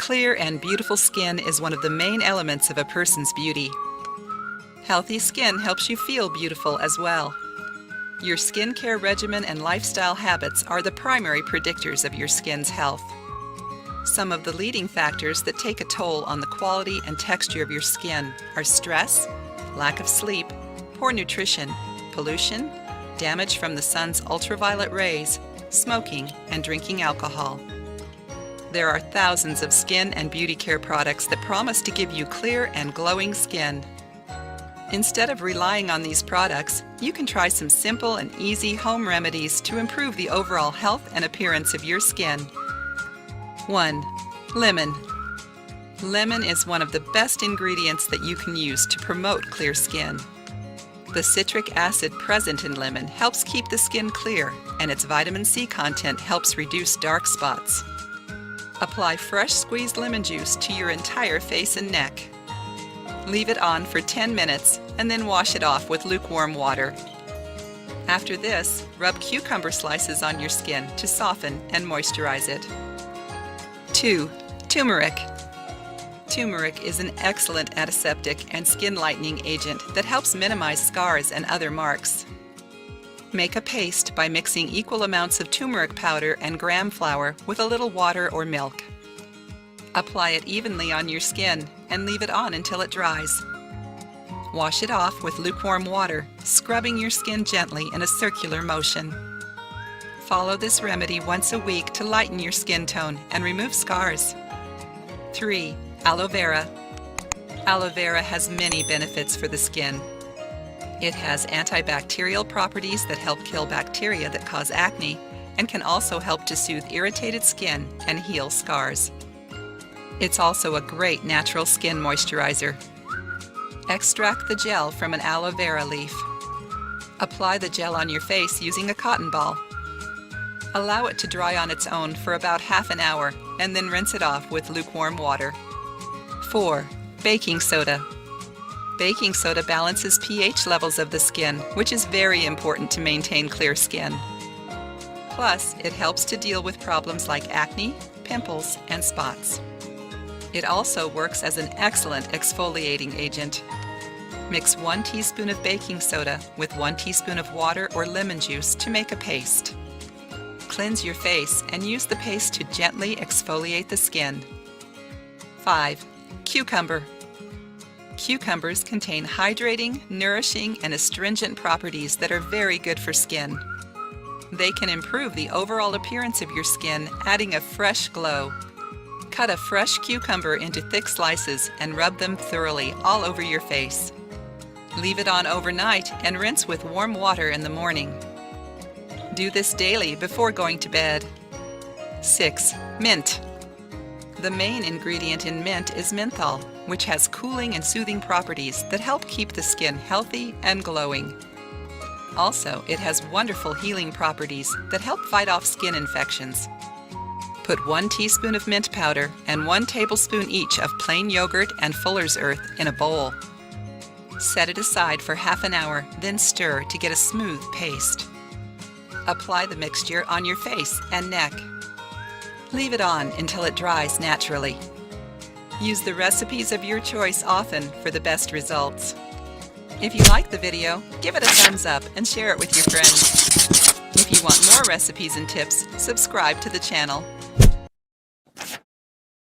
Clear and beautiful skin is one of the main elements of a person's beauty. Healthy skin helps you feel beautiful as well. Your skincare regimen and lifestyle habits are the primary predictors of your skin's health. Some of the leading factors that take a toll on the quality and texture of your skin are stress, lack of sleep, poor nutrition, pollution, damage from the sun's ultraviolet rays, smoking, and drinking alcohol. There are thousands of skin and beauty care products that promise to give you clear and glowing skin. Instead of relying on these products, you can try some simple and easy home remedies to improve the overall health and appearance of your skin. 1. Lemon. Lemon is one of the best ingredients that you can use to promote clear skin. The citric acid present in lemon helps keep the skin clear, and its vitamin C content helps reduce dark spots. Apply fresh squeezed lemon juice to your entire face and neck. Leave it on for 10 minutes and then wash it off with lukewarm water. After this, rub cucumber slices on your skin to soften and moisturize it. 2. Turmeric. Turmeric is an excellent antiseptic and skin lightening agent that helps minimize scars and other marks. Make a paste by mixing equal amounts of turmeric powder and gram flour with a little water or milk. Apply it evenly on your skin and leave it on until it dries. Wash it off with lukewarm water, scrubbing your skin gently in a circular motion. Follow this remedy once a week to lighten your skin tone and remove scars. 3. Aloe vera. Aloe vera has many benefits for the skin. It has antibacterial properties that help kill bacteria that cause acne and can also help to soothe irritated skin and heal scars. It's also a great natural skin moisturizer. Extract the gel from an aloe vera leaf. Apply the gel on your face using a cotton ball. Allow it to dry on its own for about half an hour and then rinse it off with lukewarm water. 4. Baking soda. Baking soda balances pH levels of the skin, which is very important to maintain clear skin. Plus, it helps to deal with problems like acne, pimples, and spots. It also works as an excellent exfoliating agent. Mix 1 teaspoon of baking soda with 1 teaspoon of water or lemon juice to make a paste. Cleanse your face and use the paste to gently exfoliate the skin. 5. Cucumber. Cucumbers contain hydrating, nourishing, and astringent properties that are very good for skin. They can improve the overall appearance of your skin, adding a fresh glow. Cut a fresh cucumber into thick slices and rub them thoroughly all over your face. Leave it on overnight and rinse with warm water in the morning. Do this daily before going to bed. 6. Mint. The main ingredient in mint is menthol, which has cooling and soothing properties that help keep the skin healthy and glowing. Also, it has wonderful healing properties that help fight off skin infections. Put 1 teaspoon of mint powder and 1 tablespoon each of plain yogurt and Fuller's Earth in a bowl. Set it aside for half an hour, then stir to get a smooth paste. Apply the mixture on your face and neck. Leave it on until it dries naturally. Use the recipes of your choice often for the best results. If you like the video, give it a thumbs up and share it with your friends. If you want more recipes and tips, subscribe to the channel.